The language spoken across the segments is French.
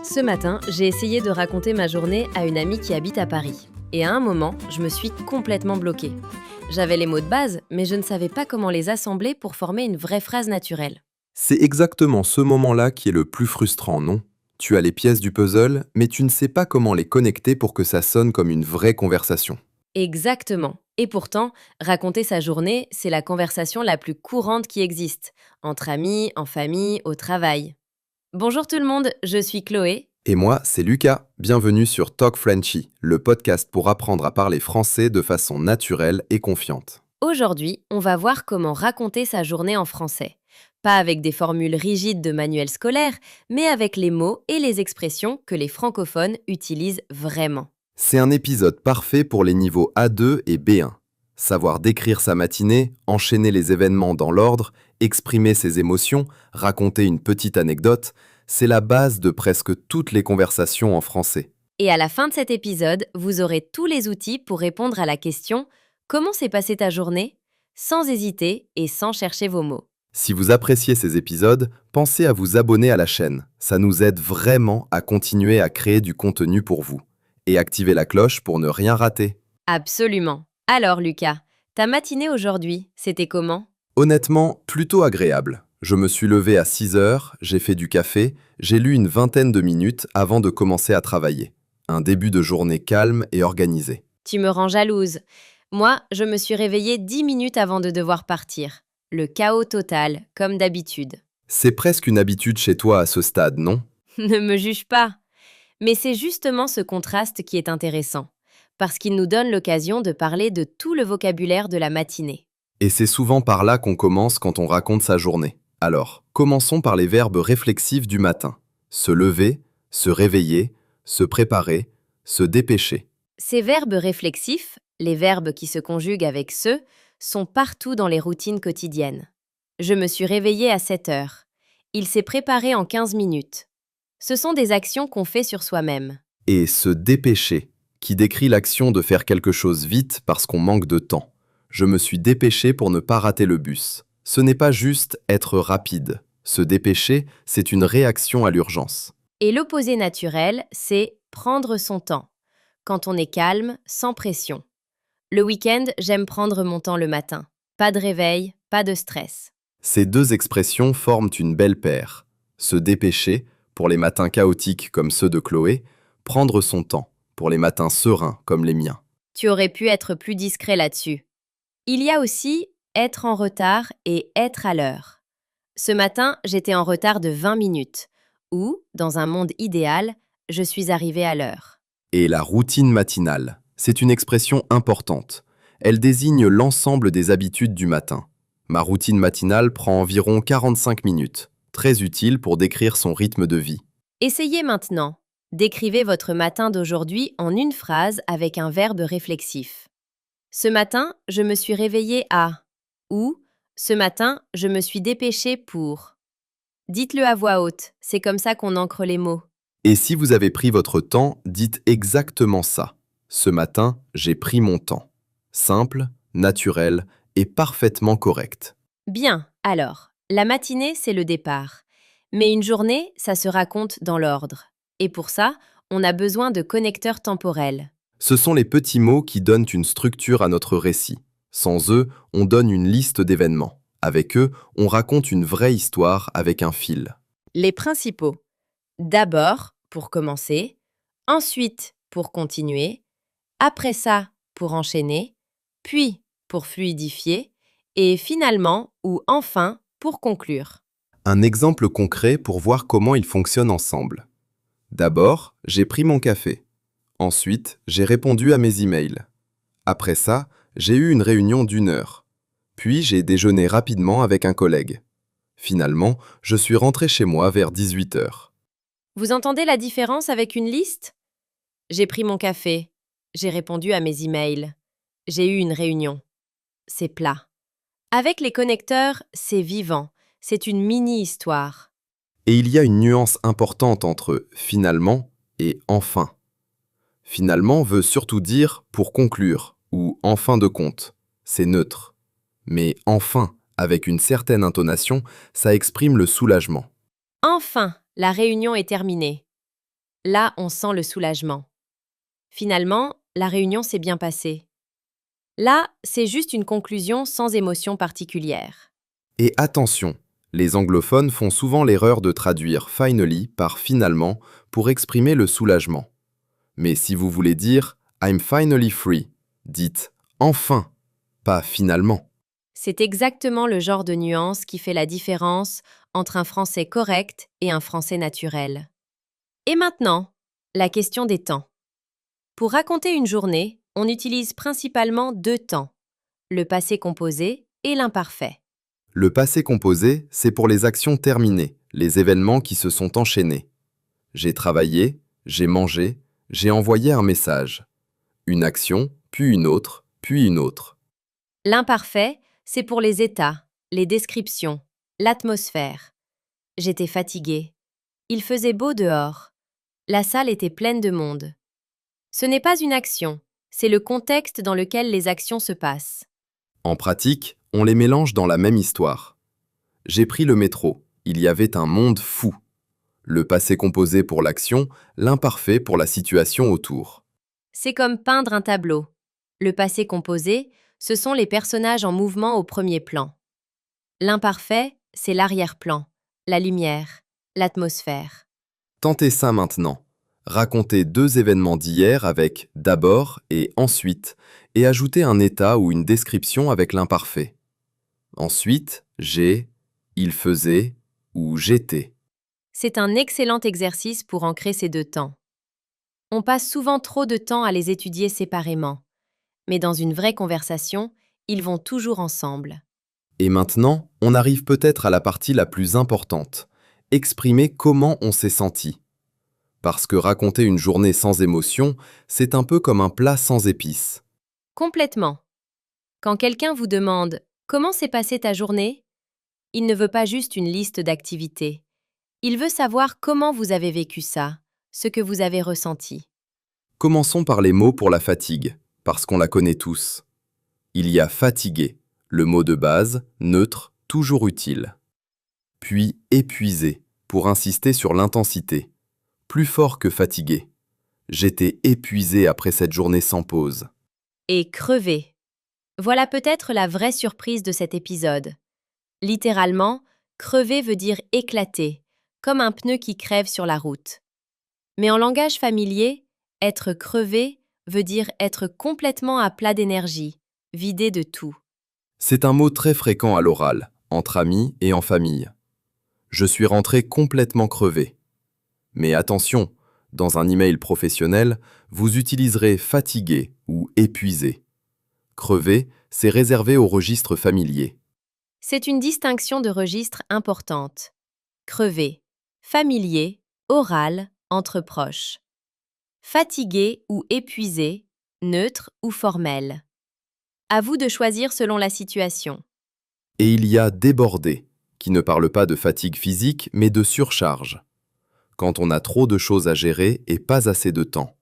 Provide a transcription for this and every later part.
Ce matin, j'ai essayé de raconter ma journée à une amie qui habite à Paris. Et à un moment, je me suis complètement bloquée. J'avais les mots de base, mais je ne savais pas comment les assembler pour former une vraie phrase naturelle. C'est exactement ce moment-là qui est le plus frustrant, non? Tu as les pièces du puzzle, mais tu ne sais pas comment les connecter pour que ça sonne comme une vraie conversation. Exactement. Et pourtant, raconter sa journée, c'est la conversation la plus courante qui existe, entre amis, en famille, au travail. Bonjour tout le monde, je suis Chloé. Et moi, c'est Lucas. Bienvenue sur Talk Frenchy, le podcast pour apprendre à parler français de façon naturelle et confiante. Aujourd'hui, on va voir comment raconter sa journée en français. Pas avec des formules rigides de manuel scolaire, mais avec les mots et les expressions que les francophones utilisent vraiment. C'est un épisode parfait pour les niveaux A2 et B1. Savoir décrire sa matinée, enchaîner les événements dans l'ordre, exprimer ses émotions, raconter une petite anecdote, c'est la base de presque toutes les conversations en français. Et à la fin de cet épisode, vous aurez tous les outils pour répondre à la question « Comment s'est passée ta journée ?», sans hésiter et sans chercher vos mots. Si vous appréciez ces épisodes, pensez à vous abonner à la chaîne. Ça nous aide vraiment à continuer à créer du contenu pour vous. Et activez la cloche pour ne rien rater. Absolument. Alors Lucas, ta matinée aujourd'hui, c'était comment ? Honnêtement, plutôt agréable. Je me suis levé à 6 heures, j'ai fait du café, j'ai lu une vingtaine de minutes avant de commencer à travailler. Un début de journée calme et organisé. Tu me rends jalouse. Moi, je me suis réveillée 10 minutes avant de devoir partir. Le chaos total, comme d'habitude. C'est presque une habitude chez toi à ce stade, non ? Ne me juge pas. Mais c'est justement ce contraste qui est intéressant, parce qu'il nous donne l'occasion de parler de tout le vocabulaire de la matinée. Et c'est souvent par là qu'on commence quand on raconte sa journée. Alors, commençons par les verbes réflexifs du matin. Se lever, se réveiller, se préparer, se dépêcher. Ces verbes réflexifs, les verbes qui se conjuguent avec ce, sont partout dans les routines quotidiennes. Je me suis réveillée à 7 heures. Il s'est préparé en 15 minutes. Ce sont des actions qu'on fait sur soi-même. Et se dépêcher, qui décrit l'action de faire quelque chose vite parce qu'on manque de temps. Je me suis dépêché pour ne pas rater le bus. Ce n'est pas juste être rapide. Se dépêcher, c'est une réaction à l'urgence. Et l'opposé naturel, c'est prendre son temps. Quand on est calme, sans pression. Le week-end, j'aime prendre mon temps le matin. Pas de réveil, pas de stress. Ces deux expressions forment une belle paire. Se dépêcher, pour les matins chaotiques comme ceux de Chloé, prendre son temps, pour les matins sereins comme les miens. Tu aurais pu être plus discret là-dessus. Il y a aussi être en retard et être à l'heure. Ce matin, j'étais en retard de 20 minutes, ou, dans un monde idéal, je suis arrivée à l'heure. Et la routine matinale, c'est une expression importante. Elle désigne l'ensemble des habitudes du matin. Ma routine matinale prend environ 45 minutes, très utile pour décrire son rythme de vie. Essayez maintenant. Décrivez votre matin d'aujourd'hui en une phrase avec un verbe réflexif. Ce matin, je me suis réveillée à ou ce matin, je me suis dépêchée pour. Dites-le à voix haute, c'est comme ça qu'on ancre les mots. Et si vous avez pris votre temps, dites exactement ça. Ce matin, j'ai pris mon temps. Simple, naturel et parfaitement correct. Bien, alors, la matinée, c'est le départ. Mais une journée, ça se raconte dans l'ordre. Et pour ça, on a besoin de connecteurs temporels. Ce sont les petits mots qui donnent une structure à notre récit. Sans eux, on donne une liste d'événements. Avec eux, on raconte une vraie histoire avec un fil. Les principaux. D'abord, pour commencer. Ensuite, pour continuer. Après ça, pour enchaîner. Puis, pour fluidifier. Et finalement, ou enfin, pour conclure. Un exemple concret pour voir comment ils fonctionnent ensemble. D'abord, j'ai pris mon café. Ensuite, j'ai répondu à mes emails. Après ça, j'ai eu une réunion d'1 heure. Puis, j'ai déjeuné rapidement avec un collègue. Finalement, je suis rentré chez moi vers 18 heures. Vous entendez la différence avec une liste ? J'ai pris mon café. J'ai répondu à mes emails. J'ai eu une réunion. C'est plat. Avec les connecteurs, c'est vivant. C'est une mini-histoire. Et il y a une nuance importante entre « finalement » et « enfin ». Finalement veut surtout dire « pour conclure » ou « en fin de compte ». C'est neutre. Mais « enfin » avec une certaine intonation, ça exprime le soulagement. Enfin, la réunion est terminée. Là, on sent le soulagement. Finalement, la réunion s'est bien passée. Là, c'est juste une conclusion sans émotion particulière. Et attention, les anglophones font souvent l'erreur de traduire finally par finalement pour exprimer le soulagement. Mais si vous voulez dire I'm finally free, dites enfin, pas finalement. C'est exactement le genre de nuance qui fait la différence entre un français correct et un français naturel. Et maintenant, la question des temps. Pour raconter une journée, on utilise principalement deux temps, le passé composé et l'imparfait. Le passé composé, c'est pour les actions terminées, les événements qui se sont enchaînés. J'ai travaillé, j'ai mangé, j'ai envoyé un message. Une action, puis une autre, puis une autre. L'imparfait, c'est pour les états, les descriptions, l'atmosphère. J'étais fatiguée. Il faisait beau dehors. La salle était pleine de monde. Ce n'est pas une action, c'est le contexte dans lequel les actions se passent. En pratique, on les mélange dans la même histoire. J'ai pris le métro, il y avait un monde fou. Le passé composé pour l'action, l'imparfait pour la situation autour. C'est comme peindre un tableau. Le passé composé, ce sont les personnages en mouvement au premier plan. L'imparfait, c'est l'arrière-plan, la lumière, l'atmosphère. Tentez ça maintenant. Racontez deux événements d'hier avec d'abord et ensuite, et ajoutez un état ou une description avec l'imparfait. Ensuite, j'ai, il faisait ou j'étais. C'est un excellent exercice pour ancrer ces deux temps. On passe souvent trop de temps à les étudier séparément, mais dans une vraie conversation, ils vont toujours ensemble. Et maintenant, on arrive peut-être à la partie la plus importante. Exprimer comment on s'est senti. Parce que raconter une journée sans émotion, c'est un peu comme un plat sans épices. Complètement. Quand quelqu'un vous demande « Comment s'est passée ta journée ?», il ne veut pas juste une liste d'activités. Il veut savoir comment vous avez vécu ça, ce que vous avez ressenti. Commençons par les mots pour la fatigue, parce qu'on la connaît tous. Il y a fatigué, le mot de base, neutre, toujours utile. Puis épuisé, pour insister sur l'intensité. Plus fort que fatigué. J'étais épuisé après cette journée sans pause. Et crever. Voilà peut-être la vraie surprise de cet épisode. Littéralement, crever veut dire éclater, comme un pneu qui crève sur la route. Mais en langage familier, être crevé veut dire être complètement à plat d'énergie, vidé de tout. C'est un mot très fréquent à l'oral, entre amis et en famille. Je suis rentré complètement crevé. Mais attention, dans un email professionnel, vous utiliserez fatigué ou épuisé. Crevé, c'est réservé au registre familier. C'est une distinction de registre importante. Crevé, familier, oral, entre proches. Fatigué ou épuisé, neutre ou formel. À vous de choisir selon la situation. Et il y a débordé, qui ne parle pas de fatigue physique, mais de surcharge. Quand on a trop de choses à gérer et pas assez de temps.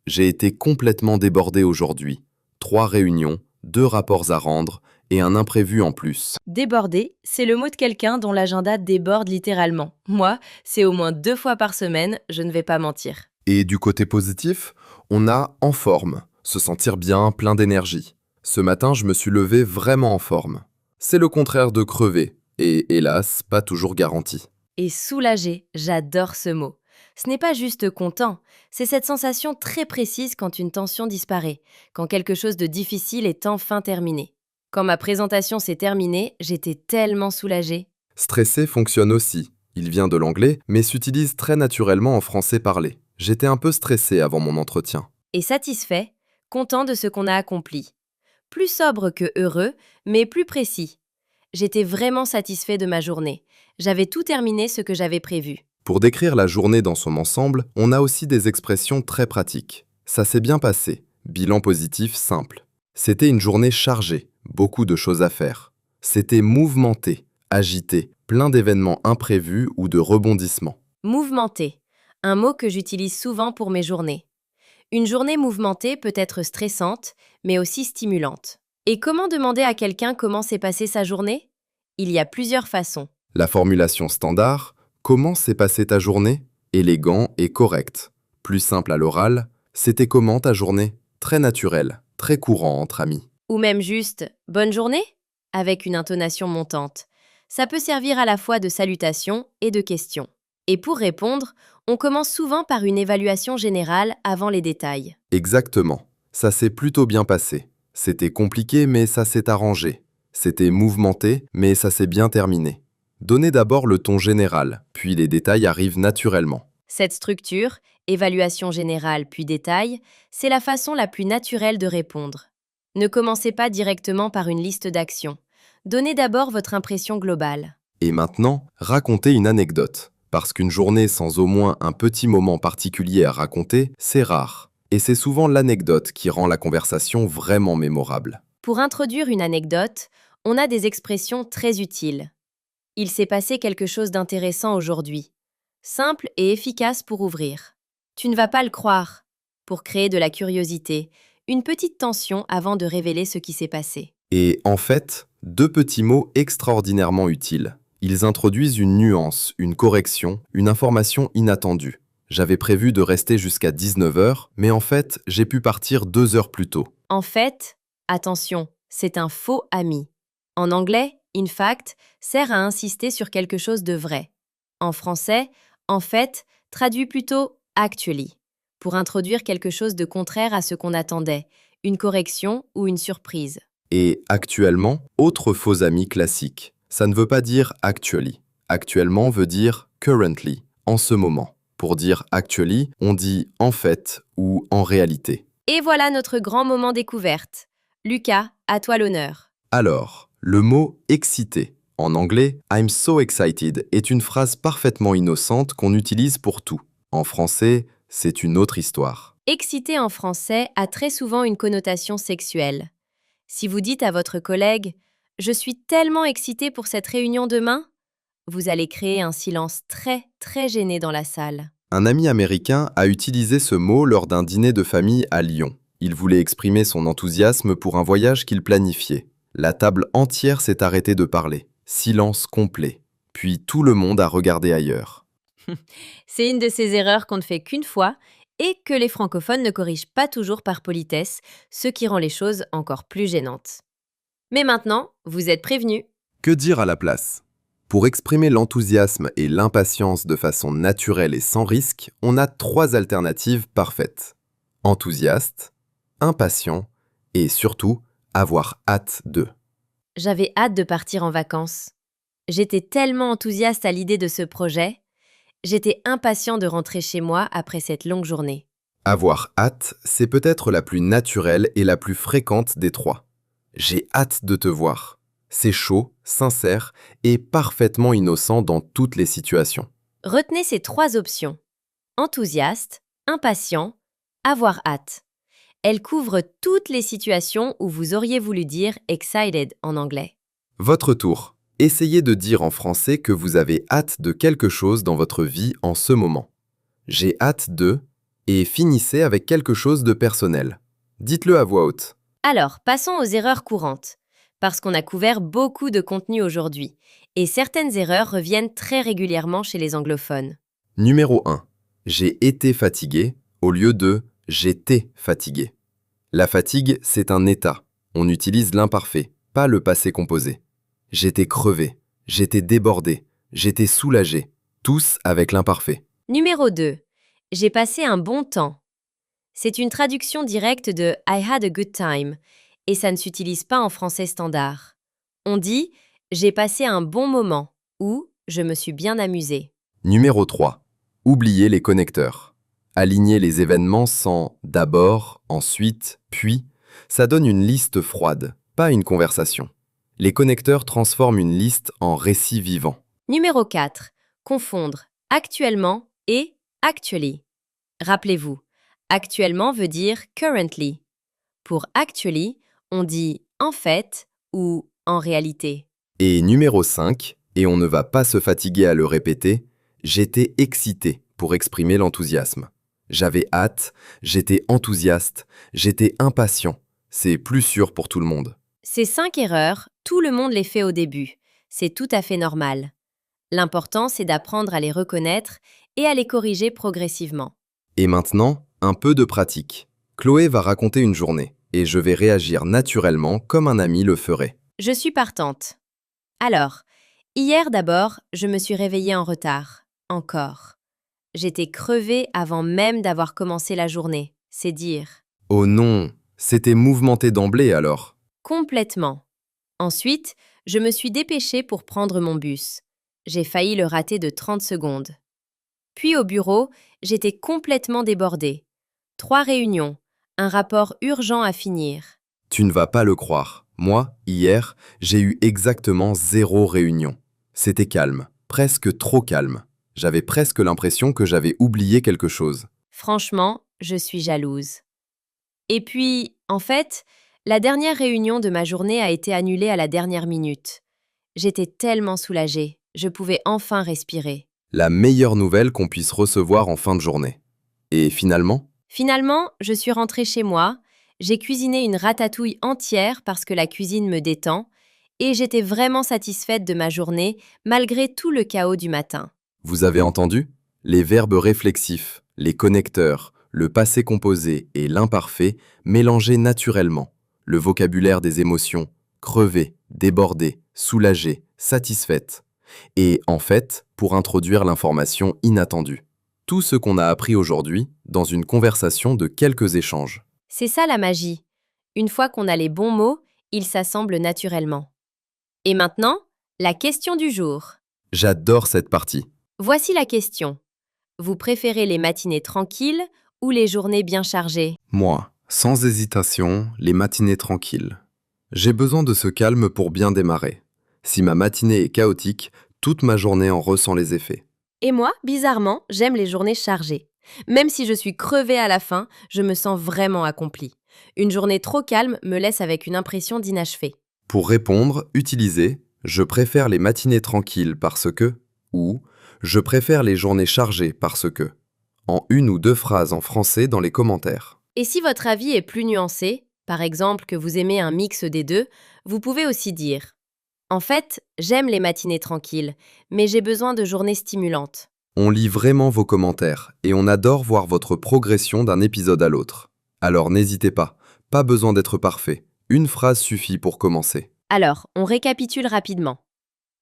J'ai été complètement débordé aujourd'hui. 3 réunions, 2 rapports à rendre et un imprévu en plus. Déborder, c'est le mot de quelqu'un dont l'agenda déborde littéralement. Moi, c'est au moins 2 fois par semaine, je ne vais pas mentir. Et du côté positif, on a en forme, se sentir bien, plein d'énergie. Ce matin, je me suis levé vraiment en forme. C'est le contraire de crever, et hélas, pas toujours garanti. Et soulagé, j'adore ce mot. Ce n'est pas juste content, c'est cette sensation très précise quand une tension disparaît, quand quelque chose de difficile est enfin terminé. Quand ma présentation s'est terminée, j'étais tellement soulagée. Stressé fonctionne aussi. Il vient de l'anglais, mais s'utilise très naturellement en français parlé. J'étais un peu stressé avant mon entretien. Et satisfait, content de ce qu'on a accompli. Plus sobre que heureux, mais plus précis. J'étais vraiment satisfait de ma journée. J'avais tout terminé ce que j'avais prévu. Pour décrire la journée dans son ensemble, on a aussi des expressions très pratiques. Ça s'est bien passé. Bilan positif simple. C'était une journée chargée, beaucoup de choses à faire. C'était mouvementé, agité, plein d'événements imprévus ou de rebondissements. Mouvementé, un mot que j'utilise souvent pour mes journées. Une journée mouvementée peut être stressante, mais aussi stimulante. Et comment demander à quelqu'un comment s'est passée sa journée ? Il y a plusieurs façons. La formulation standard, comment s'est passée ta journée ? élégant et correct. Plus simple à l'oral, c'était comment ta journée? Très naturel, très courant entre amis. Ou même juste bonne journée avec une intonation montante. Ça peut servir à la fois de salutation et de question. Et pour répondre, on commence souvent par une évaluation générale avant les détails. Exactement. Ça s'est plutôt bien passé. C'était compliqué, mais ça s'est arrangé. C'était mouvementé, mais ça s'est bien terminé. Donnez d'abord le ton général, puis les détails arrivent naturellement. Cette structure, évaluation générale puis détail, c'est la façon la plus naturelle de répondre. Ne commencez pas directement par une liste d'actions. Donnez d'abord votre impression globale. Et maintenant, racontez une anecdote. Parce qu'une journée sans au moins un petit moment particulier à raconter, c'est rare. Et c'est souvent l'anecdote qui rend la conversation vraiment mémorable. Pour introduire une anecdote, on a des expressions très utiles. Il s'est passé quelque chose d'intéressant aujourd'hui. Simple et efficace pour ouvrir. Tu ne vas pas le croire. Pour créer de la curiosité, une petite tension avant de révéler ce qui s'est passé. Et en fait, deux petits mots extraordinairement utiles. Ils introduisent une nuance, une correction, une information inattendue. J'avais prévu de rester jusqu'à 19 heures, mais en fait, j'ai pu partir 2 heures plus tôt. En fait, attention, c'est un faux ami. En anglais, in fact sert à insister sur quelque chose de vrai. En français, en fait traduit plutôt actually, pour introduire quelque chose de contraire à ce qu'on attendait, une correction ou une surprise. Et actuellement, autre faux ami classique. Ça ne veut pas dire actually. Actuellement veut dire currently, en ce moment. Pour dire actually, on dit en fait ou en réalité. Et voilà notre grand moment découverte. Lucas, à toi l'honneur. Alors, le mot excité. En anglais, I'm so excited est une phrase parfaitement innocente qu'on utilise pour tout. En français, c'est une autre histoire. Excité en français a très souvent une connotation sexuelle. Si vous dites à votre collègue « Je suis tellement excité pour cette réunion demain », vous allez créer un silence très, très gêné dans la salle. Un ami américain a utilisé ce mot lors d'un dîner de famille à Lyon. Il voulait exprimer son enthousiasme pour un voyage qu'il planifiait. La table entière s'est arrêtée de parler. Silence complet. Puis tout le monde a regardé ailleurs. C'est une de ces erreurs qu'on ne fait qu'une fois et que les francophones ne corrigent pas toujours par politesse, ce qui rend les choses encore plus gênantes. Mais maintenant, vous êtes prévenus. Que dire à la place? Pour exprimer l'enthousiasme et l'impatience de façon naturelle et sans risque, on a 3 alternatives parfaites. Enthousiaste, impatient et surtout, avoir hâte de. J'avais hâte de partir en vacances. J'étais tellement enthousiaste à l'idée de ce projet. J'étais impatient de rentrer chez moi après cette longue journée. Avoir hâte, c'est peut-être la plus naturelle et la plus fréquente des 3. J'ai hâte de te voir. C'est chaud, sincère et parfaitement innocent dans toutes les situations. Retenez ces 3 options. Enthousiaste, impatient, avoir hâte. Elles couvrent toutes les situations où vous auriez voulu dire excited en anglais. Votre tour. Essayez de dire en français que vous avez hâte de quelque chose dans votre vie en ce moment. J'ai hâte de et finissez avec quelque chose de personnel. Dites-le à voix haute. Alors, passons aux erreurs courantes, parce qu'on a couvert beaucoup de contenu aujourd'hui, et certaines erreurs reviennent très régulièrement chez les anglophones. Numéro 1. J'ai été fatigué au lieu de j'étais fatigué. La fatigue, c'est un état. On utilise l'imparfait, pas le passé composé. J'étais crevé, j'étais débordé, j'étais soulagé, tous avec l'imparfait. Numéro 2. J'ai passé un bon temps. C'est une traduction directe de I had a good time, et ça ne s'utilise pas en français standard. On dit j'ai passé un bon moment ou je me suis bien amusé. Numéro 3. Oubliez les connecteurs. Aligner les événements sans d'abord, ensuite, puis, ça donne une liste froide, pas une conversation. Les connecteurs transforment une liste en récit vivant. Numéro 4. Confondre actuellement et actually. Rappelez-vous, actuellement veut dire currently. Pour actually, on dit en fait ou en réalité. Et numéro 5, et on ne va pas se fatiguer à le répéter, j'étais excité pour exprimer l'enthousiasme. J'avais hâte, j'étais enthousiaste, j'étais impatient. C'est plus sûr pour tout le monde. Ces 5 erreurs, tout le monde les fait au début. C'est tout à fait normal. L'important, c'est d'apprendre à les reconnaître et à les corriger progressivement. Et maintenant, un peu de pratique. Chloé va raconter une journée et je vais réagir naturellement comme un ami le ferait. Je suis partante. Alors, hier d'abord, je me suis réveillée en retard. Encore. J'étais crevée avant même d'avoir commencé la journée, c'est dire. Oh non, c'était mouvementé d'emblée alors. Complètement. Ensuite, je me suis dépêchée pour prendre mon bus. J'ai failli le rater de 30 secondes. Puis au bureau, j'étais complètement débordée. 3 réunions, un rapport urgent à finir. Tu ne vas pas le croire. Moi, hier, j'ai eu exactement 0 réunion. C'était calme, presque trop calme. J'avais presque l'impression que j'avais oublié quelque chose. Franchement, je suis jalouse. Et puis, en fait, la dernière réunion de ma journée a été annulée à la dernière minute. J'étais tellement soulagée, je pouvais enfin respirer. La meilleure nouvelle qu'on puisse recevoir en fin de journée. Et finalement, Finalement, je suis rentrée chez moi, j'ai cuisiné une ratatouille entière parce que la cuisine me détend, et j'étais vraiment satisfaite de ma journée malgré tout le chaos du matin. vous avez entendu? Les verbes réflexifs, les connecteurs, le passé composé et l'imparfait mélangés naturellement. Le vocabulaire des émotions, crevé, débordé, soulagé, satisfaite. Et en fait, pour introduire l'information inattendue. Tout ce qu'on a appris aujourd'hui dans une conversation de quelques échanges. C'est ça la magie. Une fois qu'on a les bons mots, ils s'assemblent naturellement. Et maintenant, la question du jour. J'adore cette partie. Voici la question. Vous préférez les matinées tranquilles ou les journées bien chargées? Moi, sans hésitation, les matinées tranquilles. J'ai besoin de ce calme pour bien démarrer. Si ma matinée est chaotique, toute ma journée en ressent les effets. Et moi, bizarrement, j'aime les journées chargées. Même si je suis crevée à la fin, je me sens vraiment accomplie. Une journée trop calme me laisse avec une impression d'inachevé. Pour répondre, utilisez « Je préfère les matinées tranquilles parce que » ou « Je préfère les journées chargées parce que » en une ou deux phrases en français dans les commentaires. Et si votre avis est plus nuancé, par exemple que vous aimez un mix des deux, vous pouvez aussi dire « En fait, j'aime les matinées tranquilles, mais j'ai besoin de journées stimulantes. On lit vraiment vos commentaires et on adore voir votre progression d'un épisode à l'autre. Alors n'hésitez pas besoin d'être parfait. Une phrase suffit pour commencer. » Alors, on récapitule rapidement.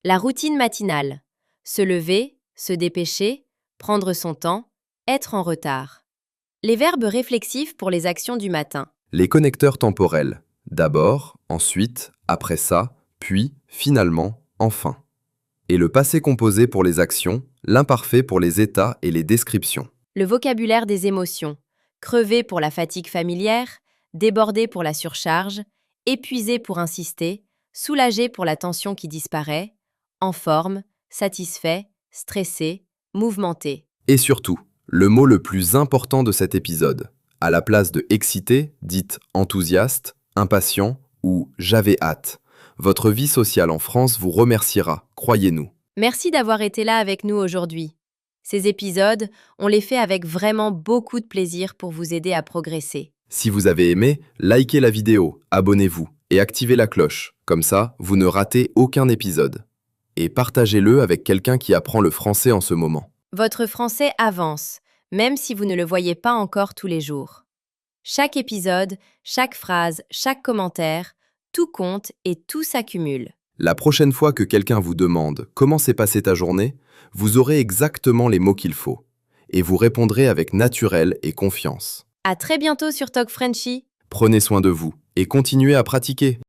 La routine matinale. Se lever, se dépêcher, prendre son temps, être en retard. Les verbes réflexifs pour les actions du matin. Les connecteurs temporels. D'abord, ensuite, après ça, puis, finalement, enfin. Et le passé composé pour les actions, l'imparfait pour les états et les descriptions. Le vocabulaire des émotions. Crevé pour la fatigue familière, débordé pour la surcharge, épuisé pour insister, soulagé pour la tension qui disparaît, en forme, satisfait, stressé, mouvementé. Et surtout, le mot le plus important de cet épisode. À la place de excité, dites enthousiaste, impatient ou j'avais hâte. Votre vie sociale en France vous remerciera, croyez-nous. Merci d'avoir été là avec nous aujourd'hui. Ces épisodes, on les fait avec vraiment beaucoup de plaisir pour vous aider à progresser. Si vous avez aimé, likez la vidéo, abonnez-vous et activez la cloche. Comme ça, vous ne ratez aucun épisode. Et partagez-le avec quelqu'un qui apprend le français en ce moment. Votre français avance, même si vous ne le voyez pas encore tous les jours. Chaque épisode, chaque phrase, chaque commentaire, tout compte et tout s'accumule. La prochaine fois que quelqu'un vous demande comment s'est passée ta journée, vous aurez exactement les mots qu'il faut. Et vous répondrez avec naturel et confiance. À très bientôt sur Talk Frenchy. Prenez soin de vous et continuez à pratiquer.